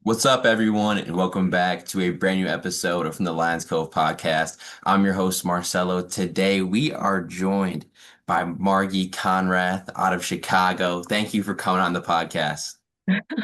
What's up, everyone, and welcome back to a brand new episode of From the Lions Cove podcast. I'm your host, Marcelo. Today, we are joined by Margie Conrath out of Chicago. Thank you for coming on the podcast.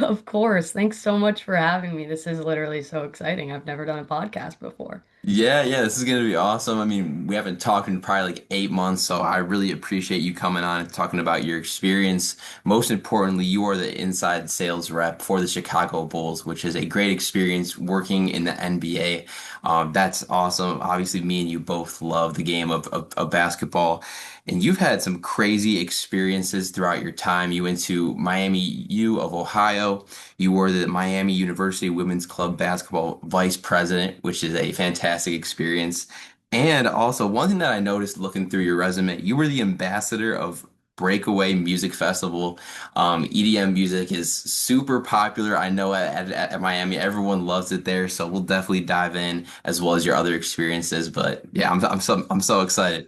Of course. Thanks so much for having me. This is literally so exciting. I've never done a podcast before. Yeah, this is gonna be awesome. I mean, we haven't talked in probably like 8 months, so I really appreciate you coming on and talking about your experience. Most importantly, you are the inside sales rep for the Chicago Bulls, which is a great experience working in the NBA. That's awesome. Obviously, me and you both love the game of basketball, and you've had some crazy experiences throughout your time. You went to Miami U of Ohio. You were the Miami University Women's Club basketball vice president, which is a fantastic experience. And also, one thing that I noticed looking through your resume, you were the ambassador of Breakaway Music Festival. EDM music is super popular. I know at Miami, everyone loves it there. So we'll definitely dive in as well as your other experiences. But yeah, I'm so excited.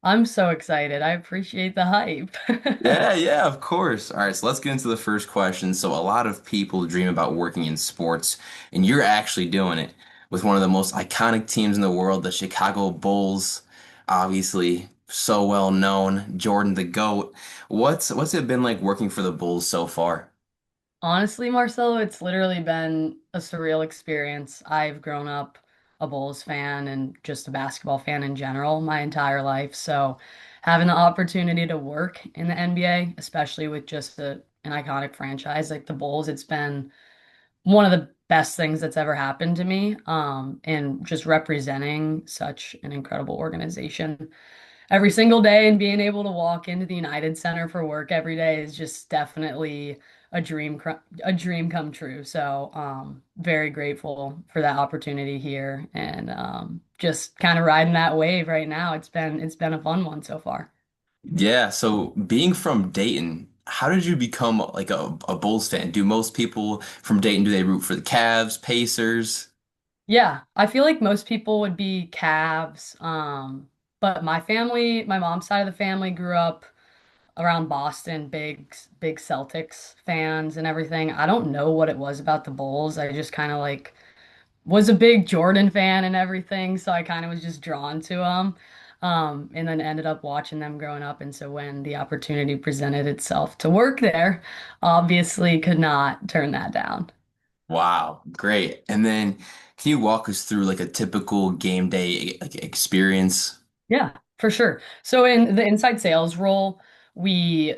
I'm so excited. I appreciate the hype. Yeah, of course. All right, so let's get into the first question. So, a lot of people dream about working in sports, and you're actually doing it with one of the most iconic teams in the world, the Chicago Bulls. Obviously, so well known, Jordan the GOAT. What's it been like working for the Bulls so far? Honestly, Marcelo, it's literally been a surreal experience. I've grown up a Bulls fan and just a basketball fan in general my entire life. So having the opportunity to work in the NBA, especially with just an iconic franchise like the Bulls, it's been one of the best things that's ever happened to me. And just representing such an incredible organization every single day and being able to walk into the United Center for work every day is just definitely a dream come true. So, very grateful for that opportunity here and just kind of riding that wave right now. It's been a fun one so far. Yeah, so being from Dayton, how did you become like a Bulls fan? Do most people from Dayton, do they root for the Cavs, Pacers? Yeah, I feel like most people would be Cavs. But my mom's side of the family grew up around Boston, big Celtics fans and everything. I don't know what it was about the Bulls. I just kind of like was a big Jordan fan and everything, so I kind of was just drawn to them. And then ended up watching them growing up. And so when the opportunity presented itself to work there, obviously could not turn that down. Wow, great. And then can you walk us through like a typical game day like experience? Yeah, for sure. So in the inside sales role, we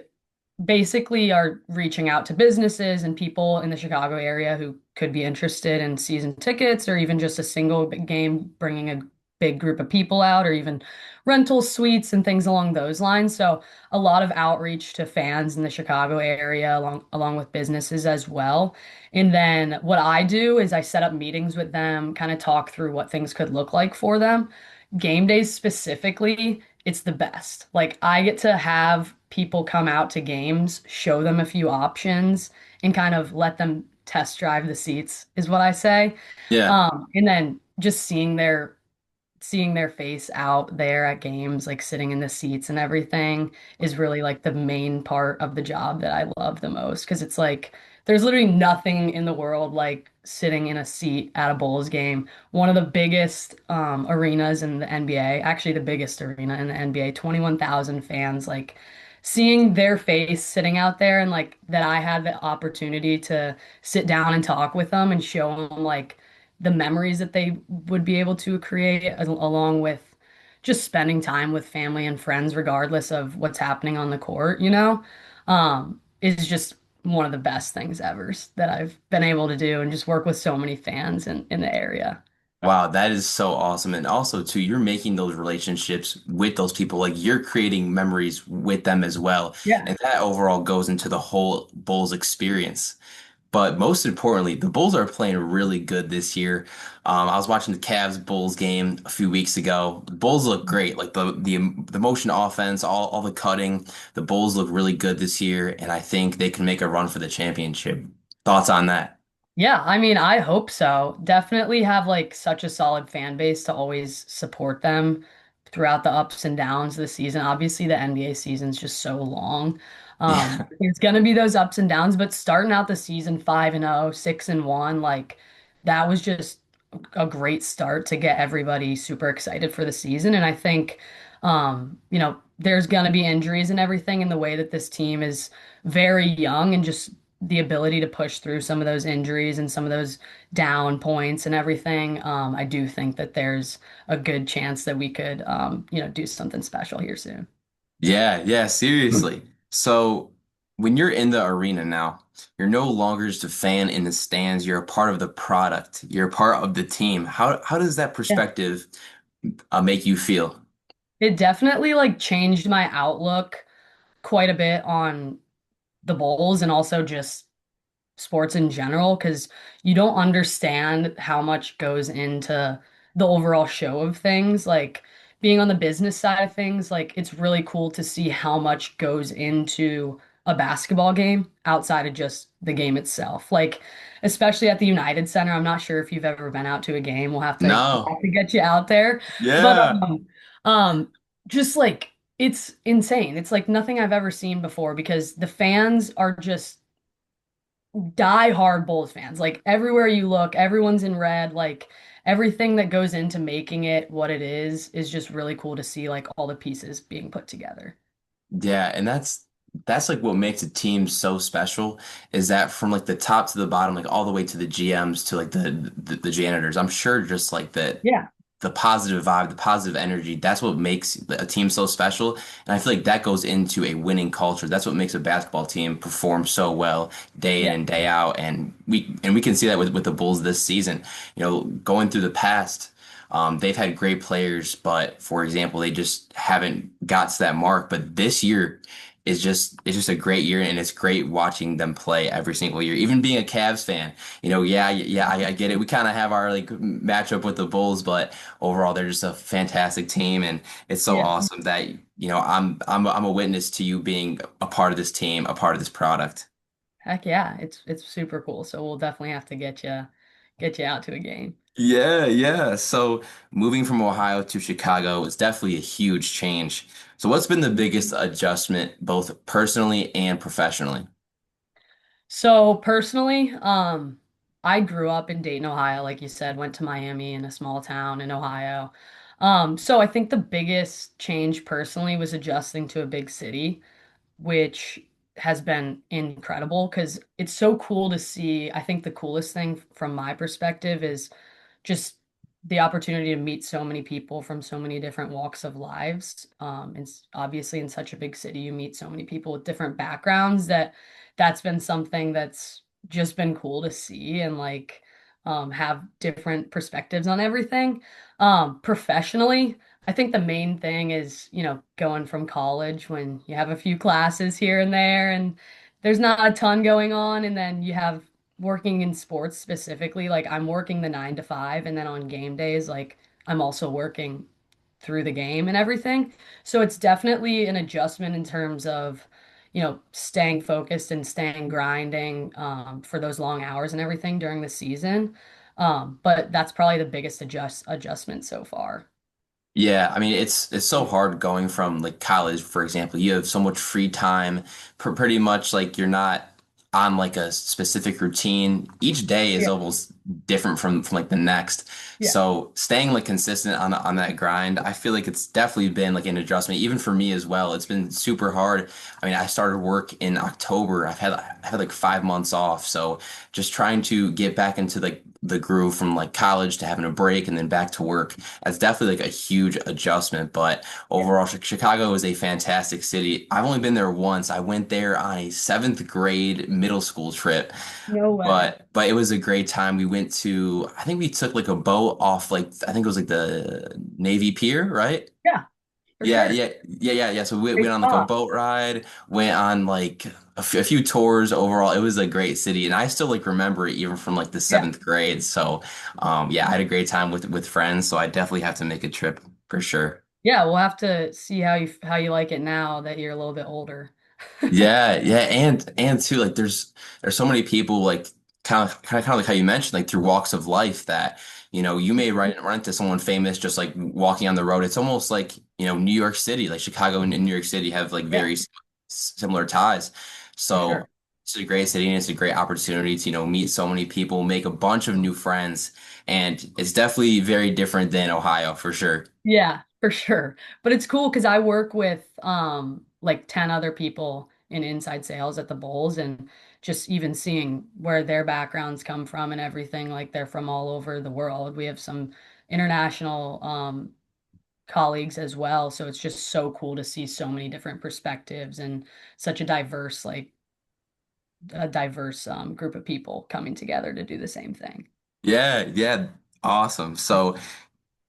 basically are reaching out to businesses and people in the Chicago area who could be interested in season tickets or even just a single game, bringing a big group of people out or even rental suites and things along those lines. So a lot of outreach to fans in the Chicago area along with businesses as well. And then what I do is I set up meetings with them, kind of talk through what things could look like for them. Game days specifically, it's the best. Like I get to have people come out to games, show them a few options, and kind of let them test drive the seats, is what I say. Yeah. And then just seeing their face out there at games, like sitting in the seats and everything, is really like the main part of the job that I love the most. Because it's like there's literally nothing in the world like sitting in a seat at a Bulls game. One of the biggest arenas in the NBA, actually the biggest arena in the NBA, 21,000 fans, like seeing their face sitting out there and like that I had the opportunity to sit down and talk with them and show them like the memories that they would be able to create along with just spending time with family and friends regardless of what's happening on the court, is just one of the best things ever that I've been able to do and just work with so many fans in the area. Wow, that is so awesome. And also too, you're making those relationships with those people, like you're creating memories with them as well. Yeah. And that overall goes into the whole Bulls experience. But most importantly, the Bulls are playing really good this year. I was watching the Cavs Bulls game a few weeks ago. The Bulls look great, like the motion offense, all the cutting. The Bulls look really good this year, and I think they can make a run for the championship. Thoughts on that? Yeah, I mean, I hope so. Definitely have like such a solid fan base to always support them throughout the ups and downs of the season. Obviously, the NBA season's just so long. Yeah. There's gonna be those ups and downs, but starting out the season 5-0, 6-1, like that was just a great start to get everybody super excited for the season. And I think, there's gonna be injuries and everything in the way that this team is very young and just the ability to push through some of those injuries and some of those down points and everything. I do think that there's a good chance that we could, do something special here soon. Yeah, yeah, seriously. So when you're in the arena now, you're no longer just a fan in the stands, you're a part of the product, you're a part of the team. How does that Yeah. perspective make you feel? It definitely like changed my outlook quite a bit on the Bulls and also just sports in general because you don't understand how much goes into the overall show of things. Like being on the business side of things, like it's really cool to see how much goes into a basketball game outside of just the game itself. Like especially at the United Center, I'm not sure if you've ever been out to a game. We'll No. have to get you out there. But Yeah. um just like it's insane. It's like nothing I've ever seen before because the fans are just die-hard Bulls fans. Like everywhere you look, everyone's in red. Like everything that goes into making it what it is just really cool to see like all the pieces being put together. Yeah, and that's like what makes a team so special is that from like the top to the bottom, like all the way to the GMs to like the janitors. I'm sure just like that Yeah, the positive vibe, the positive energy, that's what makes a team so special. And I feel like that goes into a winning culture. That's what makes a basketball team perform so well day in yeah, and day out. And we can see that with the Bulls this season. Going through the past, they've had great players, but for example, they just haven't got to that mark. But this year it's just a great year, and it's great watching them play every single year. Even being a Cavs fan, yeah, yeah, I get it. We kind of have our like matchup with the Bulls, but overall, they're just a fantastic team, and it's so yeah. awesome that I'm a witness to you being a part of this team, a part of this product. Heck yeah, it's super cool. So we'll definitely have to get you out to a game. Yeah, yeah. So moving from Ohio to Chicago is definitely a huge change. So what's been the biggest adjustment, both personally and professionally? So personally, I grew up in Dayton, Ohio, like you said, went to Miami in a small town in Ohio. So I think the biggest change personally was adjusting to a big city, which has been incredible because it's so cool to see. I think the coolest thing from my perspective is just the opportunity to meet so many people from so many different walks of lives. And obviously in such a big city, you meet so many people with different backgrounds that's been something that's just been cool to see and like have different perspectives on everything. Professionally, I think the main thing is, going from college when you have a few classes here and there and there's not a ton going on, and then you have working in sports specifically, like I'm working the 9 to 5, and then on game days, like I'm also working through the game and everything. So it's definitely an adjustment in terms of, staying focused and staying grinding for those long hours and everything during the season. But that's probably the biggest adjustment so far. Yeah, I mean it's so hard going from like college, for example. You have so much free time, pretty much like you're not on like a specific routine. Each day is Yeah. almost different from like the next. Yeah. So staying like consistent on that grind, I feel like it's definitely been like an adjustment, even for me as well. It's been super hard. I mean, I started work in October. I've had like 5 months off, so just trying to get back into like the groove from like college to having a break and then back to work. That's definitely like a huge adjustment, but Yeah. overall, Chicago is a fantastic city. I've only been there once. I went there on a seventh grade middle school trip, No way. but it was a great time. We went to, I think we took like a boat off like I think it was like the Navy Pier, right? Yeah, for Yeah, sure. yeah, yeah, yeah, yeah. So we went Great on like a spot. boat ride, went on like a few tours overall. It was a great city, and I still like remember it even from like the Yeah. seventh grade. So, yeah, I had a great time with friends. So I definitely have to make a trip for sure. Yeah, we'll have to see how you like it now that you're a little bit older. Yeah, yeah, and too like there's so many people like kind of like how you mentioned like through walks of life that you may run into someone famous just like walking on the road. It's almost like New York City, like Chicago and New York City have like Yeah. very similar ties. For So sure. it's a great city and it's a great opportunity to, meet so many people, make a bunch of new friends, and it's definitely very different than Ohio for sure. Yeah, for sure. But it's cool because I work with like 10 other people in inside sales at the Bulls, and just even seeing where their backgrounds come from and everything, like they're from all over the world. We have some international colleagues as well, so it's just so cool to see so many different perspectives and such a diverse group of people coming together to do the same thing. Yeah, yeah, awesome. So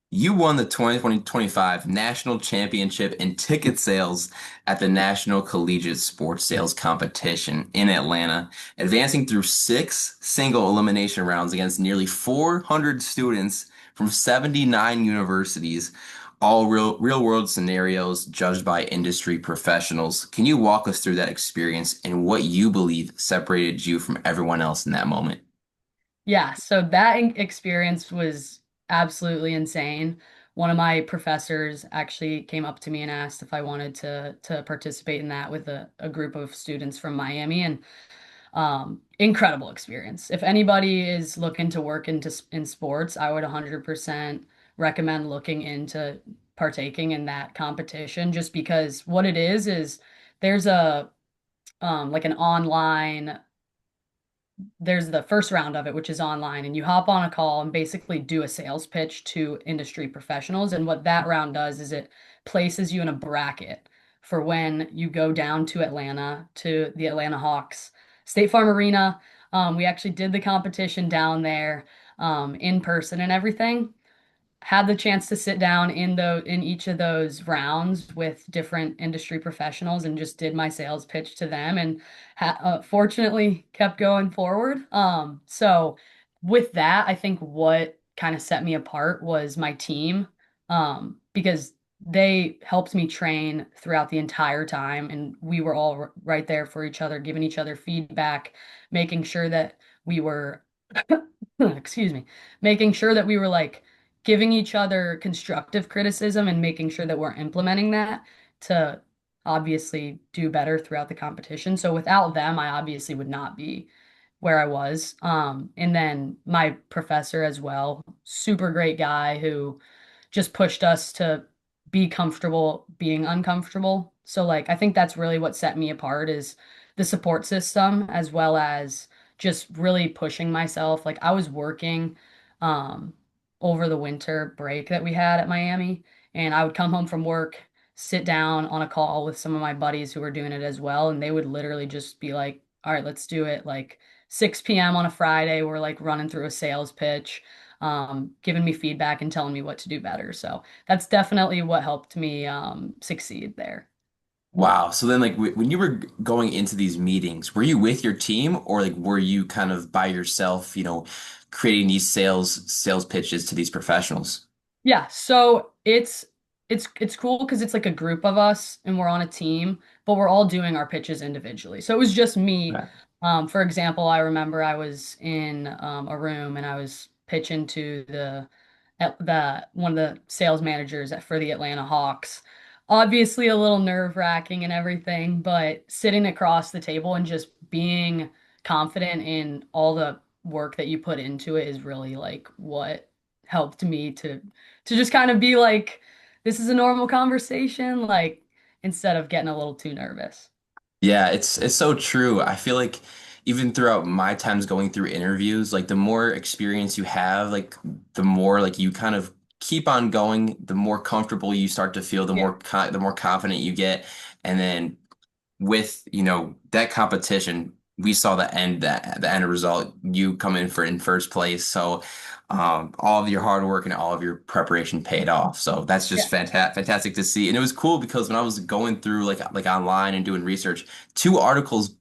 you won the 2025 National Championship in ticket sales at the National Collegiate Sports Sales Competition in Atlanta, advancing through six single elimination rounds against nearly 400 students from 79 universities, all real world scenarios judged by industry professionals. Can you walk us through that experience and what you believe separated you from everyone else in that moment? Yeah, so that experience was absolutely insane. One of my professors actually came up to me and asked if I wanted to participate in that with a group of students from Miami, and incredible experience. If anybody is looking to work in sports, I would 100% recommend looking into partaking in that competition, just because what it is there's a like an online there's the first round of it, which is online, and you hop on a call and basically do a sales pitch to industry professionals. And what that round does is it places you in a bracket for when you go down to Atlanta to the Atlanta Hawks State Farm Arena. We actually did the competition down there in person and everything, had the chance to sit down in each of those rounds with different industry professionals and just did my sales pitch to them, and fortunately kept going forward. So with that, I think what kind of set me apart was my team, because they helped me train throughout the entire time, and we were all right there for each other, giving each other feedback, making sure that we were excuse me, making sure that we were like giving each other constructive criticism and making sure that we're implementing that to obviously do better throughout the competition. So without them, I obviously would not be where I was. And then my professor as well, super great guy who just pushed us to be comfortable being uncomfortable. So like I think that's really what set me apart is the support system, as well as just really pushing myself. Like I was working um over the winter break that we had at Miami, and I would come home from work, sit down on a call with some of my buddies who were doing it as well, and they would literally just be like, "All right, let's do it." Like 6 p.m. on a Friday, we're like running through a sales pitch, giving me feedback and telling me what to do better. So that's definitely what helped me succeed there. Wow. So then, like, when you were going into these meetings, were you with your team, or like were you kind of by yourself, creating these sales pitches to these professionals? Yeah, so it's cool because it's like a group of us and we're on a team, but we're all doing our pitches individually. So it was just me. Right. For example, I remember I was in a room and I was pitching to the one of the sales managers for the Atlanta Hawks. Obviously a little nerve-wracking and everything, but sitting across the table and just being confident in all the work that you put into it is really like what helped me to just kind of be like, this is a normal conversation, like instead of getting a little too nervous. Yeah, it's so true. I feel like even throughout my times going through interviews, like the more experience you have, like the more like you kind of keep on going, the more comfortable you start to feel, Yeah. the more confident you get, and then with that competition, we saw the end result. You come in for in first place, so all of your hard work and all of your preparation paid off. So that's just Yeah. fantastic to see. And it was cool because when I was going through like online and doing research, two articles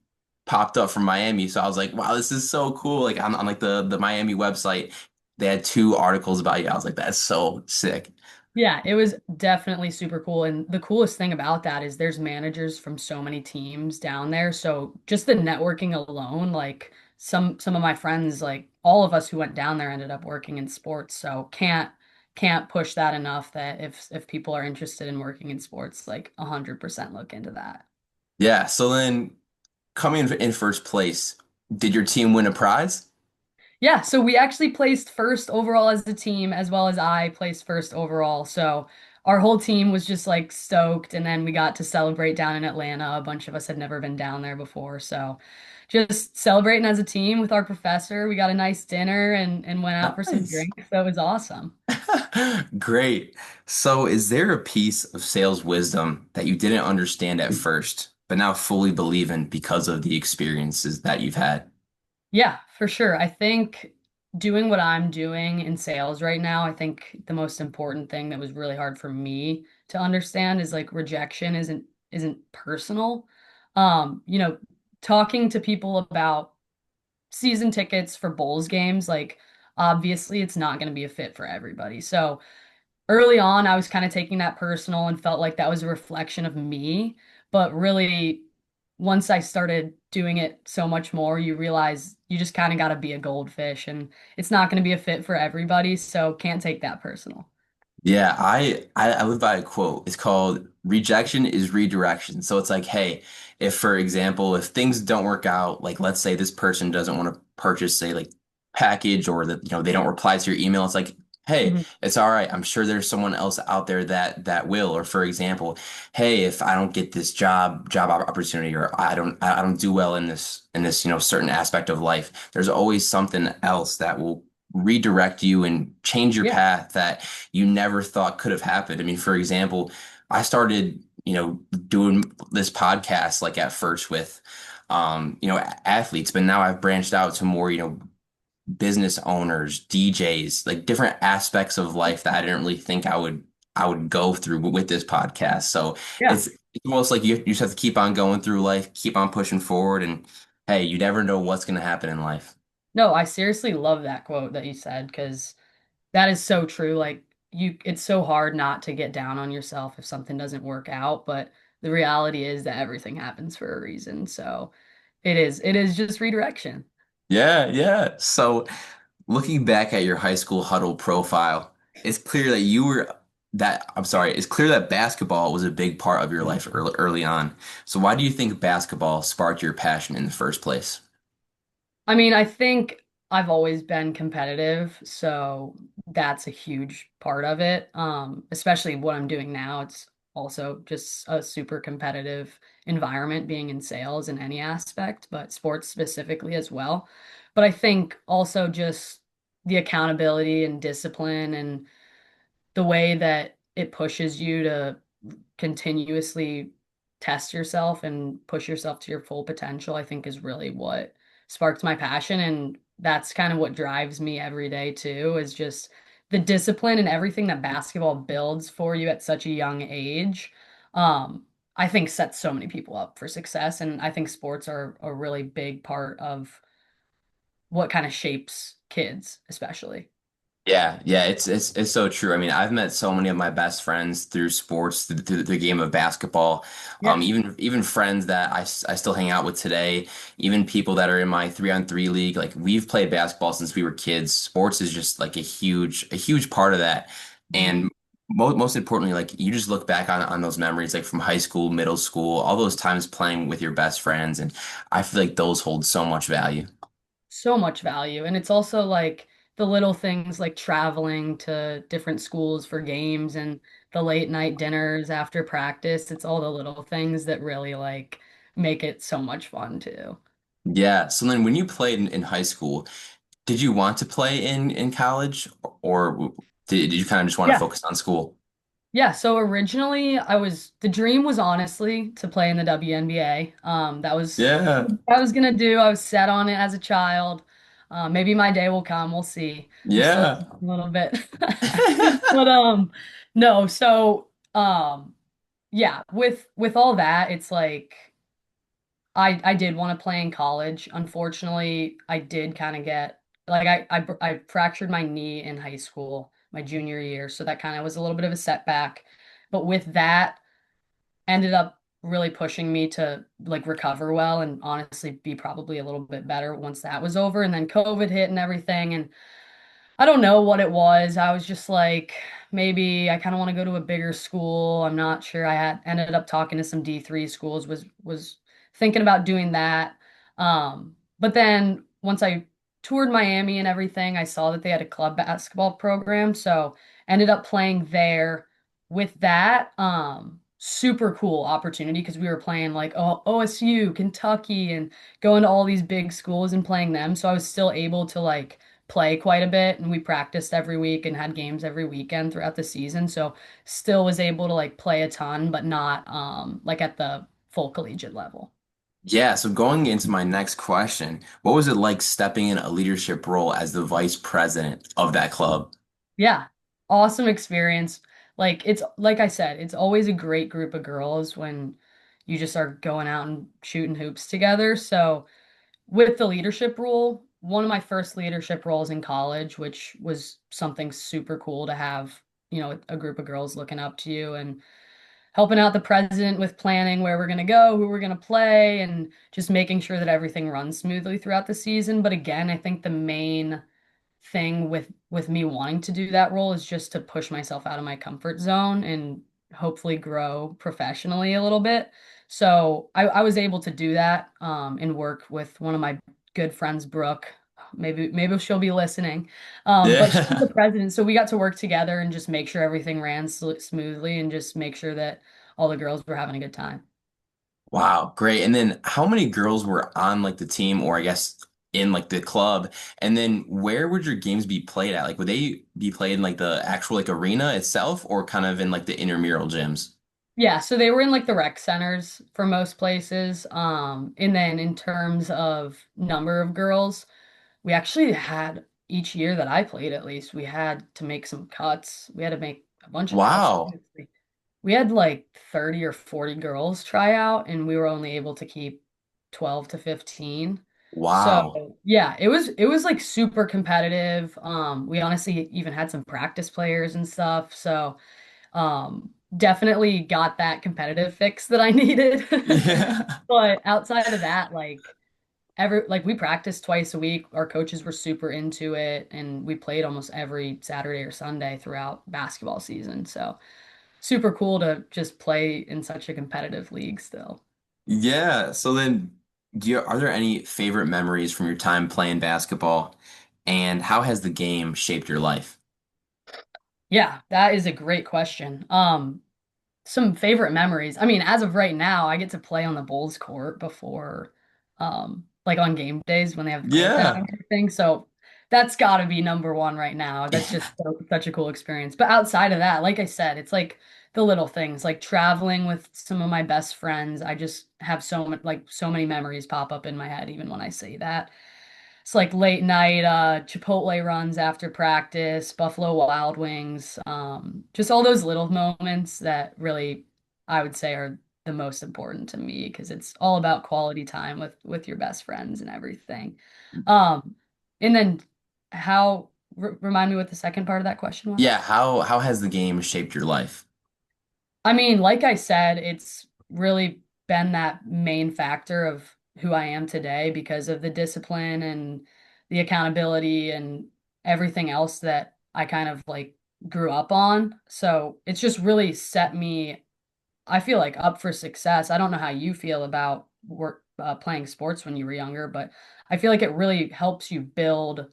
popped up from Miami. So I was like, wow, this is so cool. Like on like the Miami website, they had two articles about you. I was like, that's so sick. Yeah, it was definitely super cool. And the coolest thing about that is there's managers from so many teams down there. So just the networking alone, like some of my friends, like all of us who went down there ended up working in sports. So can't push that enough that if people are interested in working in sports, like 100% look into that. Yeah. So then coming in first place, did your team win a prize? Yeah, so we actually placed first overall as the team, as well as I placed first overall. So our whole team was just like stoked, and then we got to celebrate down in Atlanta. A bunch of us had never been down there before, so just celebrating as a team with our professor. We got a nice dinner and went out for some Nice. drinks. So it was awesome. Great. So, is there a piece of sales wisdom that you didn't understand at first, but now fully believe in because of the experiences that you've had? Yeah, for sure. I think doing what I'm doing in sales right now, I think the most important thing that was really hard for me to understand is like rejection isn't personal. You know, talking to people about season tickets for Bulls games, like obviously it's not going to be a fit for everybody. So early on, I was kind of taking that personal and felt like that was a reflection of me. But really, once I started doing it so much more, you realize you just kind of got to be a goldfish and it's not going to be a fit for everybody. So can't take that personal. Yeah, I live by a quote. It's called rejection is redirection. So it's like, hey, if for example, if things don't work out, like let's say this person doesn't want to purchase, say like package or that they don't reply to your email, it's like, hey, Mhm. it's all right. I'm sure there's someone else out there that will. Or for example, hey, if I don't get this opportunity or I don't do well in this, certain aspect of life, there's always something else that will redirect you and change your Yeah. path that you never thought could have happened. I mean, for example, I started, doing this podcast like at first with, athletes, but now I've branched out to more, business owners, DJs, like different aspects of life that I didn't really think I would go through with this podcast. So Yeah. it's almost like you just have to keep on going through life, keep on pushing forward, and hey, you never know what's going to happen in life. No, I seriously love that quote that you said because that is so true. Like it's so hard not to get down on yourself if something doesn't work out, but the reality is that everything happens for a reason. So it is just redirection. Yeah, yeah. So looking back at your high school huddle profile, it's clear that I'm sorry, it's clear that basketball was a big part of your life early on. So why do you think basketball sparked your passion in the first place? I mean, I think I've always been competitive, so that's a huge part of it. Especially what I'm doing now. It's also just a super competitive environment being in sales in any aspect, but sports specifically as well. But I think also just the accountability and discipline and the way that it pushes you to continuously test yourself and push yourself to your full potential, I think is really what sparked my passion. And that's kind of what drives me every day too, is just the discipline and everything that basketball builds for you at such a young age. Um, I think sets so many people up for success. And I think sports are a really big part of what kind of shapes kids, especially. Yeah, yeah, it's so true. I mean, I've met so many of my best friends through sports, through the game of basketball. Yeah. Even friends that I still hang out with today, even people that are in my 3-on-3 league. Like we've played basketball since we were kids. Sports is just like a huge part of that. Mhm. And most importantly, like you just look back on those memories, like from high school, middle school, all those times playing with your best friends, and I feel like those hold so much value. So much value. And it's also like the little things like traveling to different schools for games and the late night dinners after practice. It's all the little things that really like make it so much fun too. Yeah. So then when you played in high school, did you want to play in college or did you kind of just want to Yeah. focus on school? Yeah, so originally the dream was honestly to play in the WNBA. That was Yeah. what I was gonna do. I was set on it as a child. Maybe my day will come. We'll see. I'm still Yeah. a little bit. But no, so yeah, with all that, it's like I did want to play in college. Unfortunately, I did kind of get like I fractured my knee in high school, my junior year, so that kind of was a little bit of a setback. But with that, ended up really pushing me to like recover well and honestly be probably a little bit better once that was over. And then COVID hit and everything, and I don't know what it was. I was just like maybe I kind of want to go to a bigger school. I'm not sure. I had ended up talking to some D3 schools, was thinking about doing that. But then once I toured Miami and everything, I saw that they had a club basketball program, so ended up playing there with that. Super cool opportunity because we were playing like OSU, Kentucky, and going to all these big schools and playing them. So I was still able to like play quite a bit, and we practiced every week and had games every weekend throughout the season. So still was able to like play a ton, but not like at the full collegiate level. Yeah, so going into my next question, what was it like stepping in a leadership role as the vice president of that club? Yeah. Awesome experience. Like it's like I said, it's always a great group of girls when you just are going out and shooting hoops together. So with the leadership role, one of my first leadership roles in college, which was something super cool to have, a group of girls looking up to you and helping out the president with planning where we're going to go, who we're going to play, and just making sure that everything runs smoothly throughout the season. But again, I think the main thing with me wanting to do that role is just to push myself out of my comfort zone and hopefully grow professionally a little bit. So I was able to do that and work with one of my good friends, Brooke. Maybe she'll be listening. But she's the Yeah. president, so we got to work together and just make sure everything ran smoothly and just make sure that all the girls were having a good time. Wow, great. And then how many girls were on like the team or I guess in like the club? And then where would your games be played at? Like would they be played in like the actual like arena itself or kind of in like the intramural gyms? Yeah, so they were in like the rec centers for most places. And then in terms of number of girls, we actually had each year that I played at least, we had to make some cuts. We had to make a bunch of cuts. Wow. We had like 30 or 40 girls try out, and we were only able to keep 12 to 15. Wow. So yeah, it was like super competitive. We honestly even had some practice players and stuff. So definitely got that competitive fix that I needed. Yeah. But outside of that, like we practiced twice a week. Our coaches were super into it, and we played almost every Saturday or Sunday throughout basketball season. So super cool to just play in such a competitive league still. Yeah. So then are there any favorite memories from your time playing basketball? And how has the game shaped your life? Yeah, that is a great question. Some favorite memories. I mean, as of right now, I get to play on the Bulls court before, like on game days when they have the court down Yeah. and everything. So that's got to be number one right now. That's just such a cool experience. But outside of that, like I said, it's like the little things, like traveling with some of my best friends. I just have so many memories pop up in my head, even when I say that. It's like late night Chipotle runs after practice, Buffalo Wild Wings, just all those little moments that really I would say are the most important to me because it's all about quality time with your best friends and everything. Um, and then remind me what the second part of that question was? Yeah. How has the game shaped your life? I mean, like I said, it's really been that main factor of who I am today because of the discipline and the accountability and everything else that I kind of like grew up on. So it's just really set me, I feel like, up for success. I don't know how you feel about playing sports when you were younger, but I feel like it really helps you build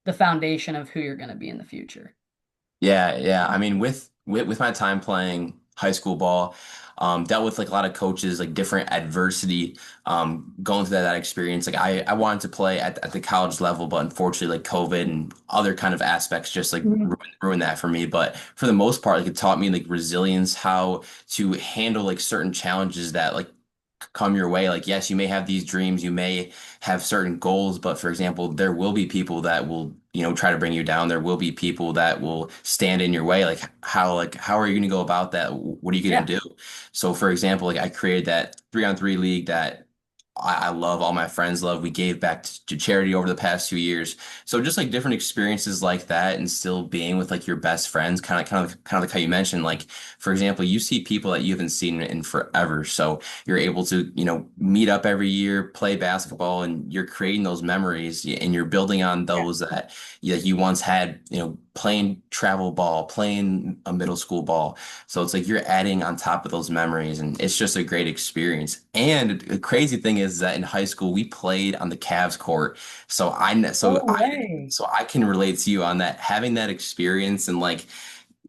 the foundation of who you're going to be in the future. Yeah, yeah. I mean, with my time playing high school ball, dealt with like a lot of coaches, like different adversity, going through that experience. Like I wanted to play at the college level, but unfortunately, like COVID and other kind of aspects just like Mhm. ruined that for me. But for the most part, like it taught me like resilience, how to handle like certain challenges that like come your way. Like, yes, you may have these dreams, you may have certain goals, but for example, there will be people that will, try to bring you down. There will be people that will stand in your way. Like how are you going to go about that? What are you going Yeah. to do? So for example, like I created that 3-on-3 league that I love, all my friends love. We gave back to charity over the past 2 years. So just like different experiences like that, and still being with like your best friends, kind of like how you mentioned, like for example, you see people that you haven't seen in forever. So you're able to, meet up every year, play basketball, and you're creating those memories, and you're building on Yeah. those that you once had, playing travel ball, playing a middle school ball. So it's like you're adding on top of those memories, and it's just a great experience. And the crazy thing is that in high school we played on the Cavs court, so I kn- No way. so I can relate to you on that, having that experience, and like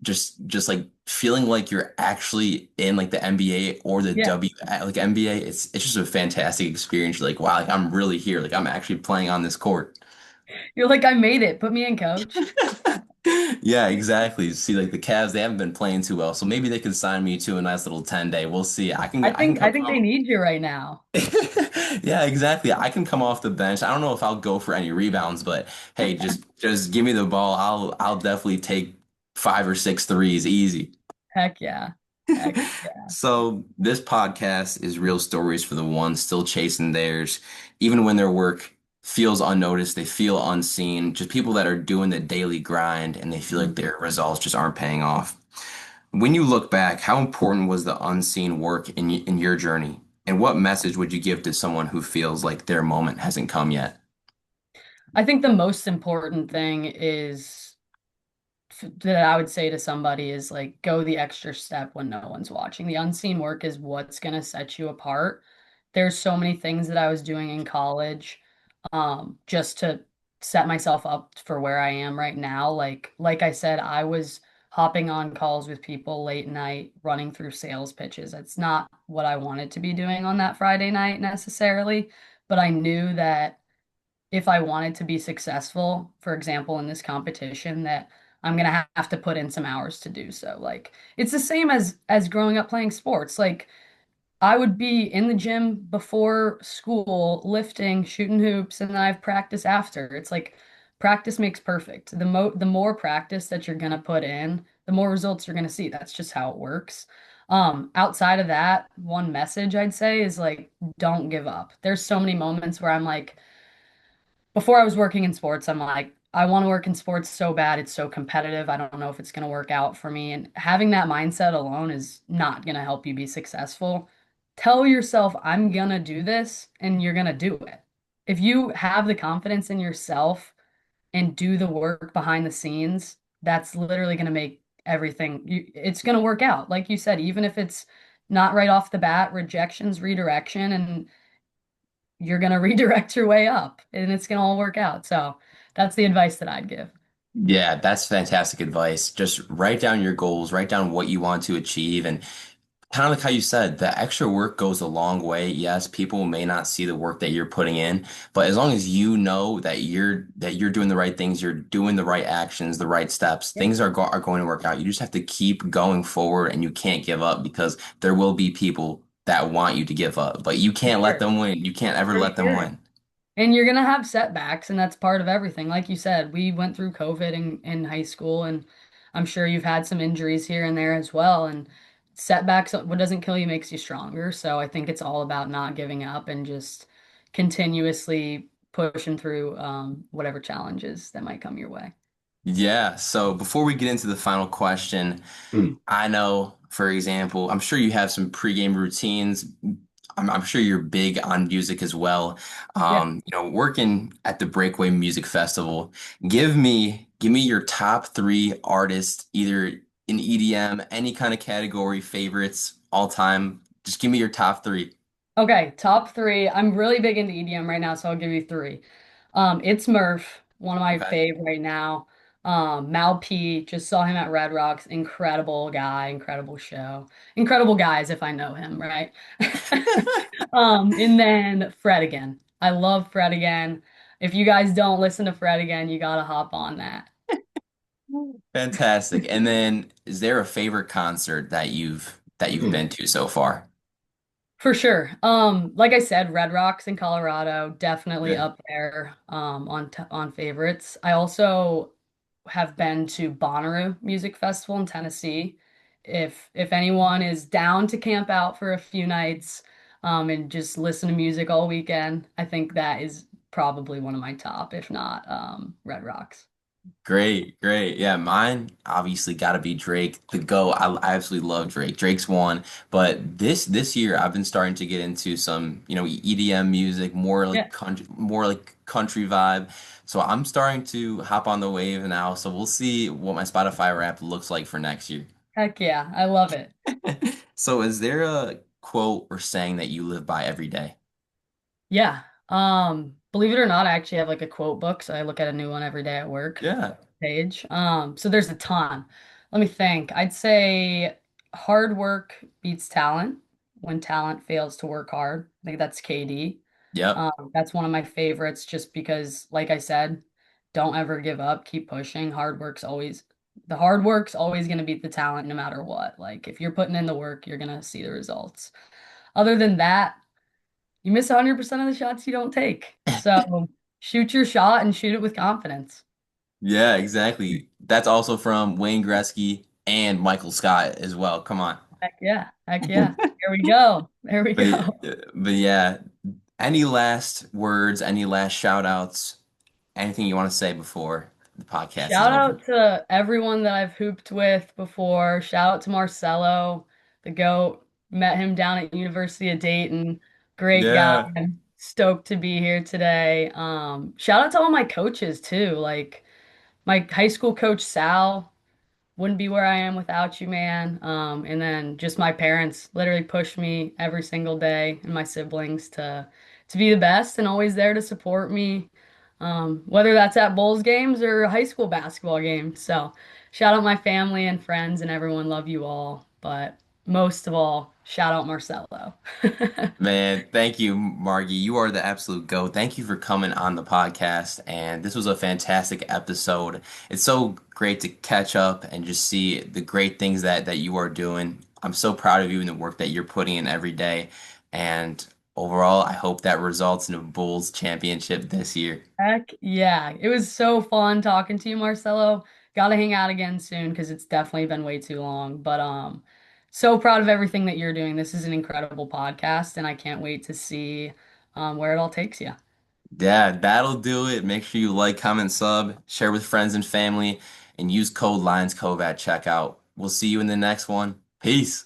just like feeling like you're actually in like the NBA or the Yeah. like NBA. It's just a fantastic experience. You're like, wow, like I'm really here. Like I'm actually playing on this court. You're like, I made it. Put me in, coach. Yeah, exactly. See, like the Cavs, they haven't been playing too well, so maybe they could sign me to a nice little 10-day. We'll see. I can I come think they from. need you right now. Yeah, exactly. I can come off the bench. I don't know if I'll go for any rebounds, but hey, just give me the ball. I'll definitely take 5 or 6 threes easy. Heck yeah. Heck yeah. So this podcast is real stories for the ones still chasing theirs, even when their work feels unnoticed, they feel unseen, just people that are doing the daily grind and they feel like Mhm. their results just aren't paying off. When you look back, how important was the unseen work in your journey? And what message would you give to someone who feels like their moment hasn't come yet? I think the most important thing is that I would say to somebody is like go the extra step when no one's watching. The unseen work is what's going to set you apart. There's so many things that I was doing in college just to set myself up for where I am right now. Like I said, I was hopping on calls with people late night, running through sales pitches. It's not what I wanted to be doing on that Friday night necessarily, but I knew that if I wanted to be successful, for example, in this competition, that I'm gonna have to put in some hours to do so. Like it's the same as growing up playing sports. Like I would be in the gym before school, lifting, shooting hoops, and then I've practice after. It's like practice makes perfect. The more practice that you're gonna put in, the more results you're gonna see. That's just how it works. Outside of that, one message I'd say is like, don't give up. There's so many moments where I'm like, before I was working in sports, I'm like, I want to work in sports so bad. It's so competitive. I don't know if it's going to work out for me. And having that mindset alone is not going to help you be successful. Tell yourself, I'm going to do this, and you're going to do it. If you have the confidence in yourself and do the work behind the scenes, that's literally going to make it's going to work out. Like you said, even if it's not right off the bat, rejections, redirection, and you're going to redirect your way up and it's going to all work out. So that's the advice that I'd give. Yeah, that's fantastic advice. Just write down your goals, write down what you want to achieve, and kind of like how you said, the extra work goes a long way. Yes, people may not see the work that you're putting in, but as long as you know that you're doing the right things, you're doing the right actions, the right steps, Yeah, things are going to work out. You just have to keep going forward, and you can't give up because there will be people that want you to give up, but you for can't let sure. them win. You can't ever For let them sure. win. And you're going to have setbacks, and that's part of everything. Like you said, we went through COVID in high school, and I'm sure you've had some injuries here and there as well. And setbacks, what doesn't kill you makes you stronger. So I think it's all about not giving up and just continuously pushing through whatever challenges that might come your way. Yeah, so before we get into the final question, I know, for example, I'm sure you have some pregame routines. I'm sure you're big on music as well. Yeah. Working at the Breakaway Music Festival, give me your top 3 artists, either in EDM, any kind of category, favorites, all time. Just give me your top 3. Okay, top three. I'm really big into EDM right now, so I'll give you three. It's Murph, one of my Okay. fave right now. Mal P, just saw him at Red Rocks. Incredible guy, incredible show. Incredible guys, if I know him, right? And then Fred again. I love Fred again. If you guys don't listen to Fred again, you gotta hop on that. Fantastic. And then is there a favorite concert that you've been to so far? For sure. Like I said, Red Rocks in Colorado, definitely Yeah. up there on favorites. I also have been to Bonnaroo Music Festival in Tennessee. If anyone is down to camp out for a few nights, and just listen to music all weekend. I think that is probably one of my top, if not Red Rocks. Great, great. Yeah, mine obviously got to be Drake, the GOAT. I absolutely love Drake. Drake's one, but this year I've been starting to get into some, EDM music, Yeah, more like country vibe. So I'm starting to hop on the wave now. So we'll see what my Spotify rap looks like for next year. heck yeah, I love it. So is there a quote or saying that you live by every day? Yeah. Believe it or not, I actually have like a quote book, so I look at a new one every day at work Yeah. page. So there's a ton. Let me think. I'd say hard work beats talent when talent fails to work hard. I think that's KD. Yep. That's one of my favorites just because, like I said, don't ever give up, keep pushing. The hard work's always going to beat the talent no matter what. Like if you're putting in the work, you're going to see the results. Other than that, you miss 100% of the shots you don't take. So shoot your shot and shoot it with confidence. Yeah, exactly. That's also from Wayne Gretzky and Michael Scott as well. Come on. Heck yeah. Heck yeah. Here we go. There we But go. but yeah, any last words, any last shout outs, anything you want to say before the podcast is Shout over? out to everyone that I've hooped with before. Shout out to Marcelo, the GOAT. Met him down at University of Dayton. Great guy. Yeah. I'm stoked to be here today. Shout out to all my coaches too. Like my high school coach Sal. Wouldn't be where I am without you, man. And then just my parents literally push me every single day and my siblings to be the best and always there to support me. Whether that's at Bulls games or high school basketball games. So shout out my family and friends and everyone. Love you all. But most of all, shout out Marcelo. Man, thank you, Margie. You are the absolute GOAT. Thank you for coming on the podcast. And this was a fantastic episode. It's so great to catch up and just see the great things that you are doing. I'm so proud of you and the work that you're putting in every day. And overall, I hope that results in a Bulls championship this year. Heck yeah. It was so fun talking to you, Marcelo. Gotta hang out again soon because it's definitely been way too long. But so proud of everything that you're doing. This is an incredible podcast, and I can't wait to see where it all takes you. Yeah, that'll do it. Make sure you like, comment, sub, share with friends and family, and use code LIONSCOVE at checkout. We'll see you in the next one. Peace.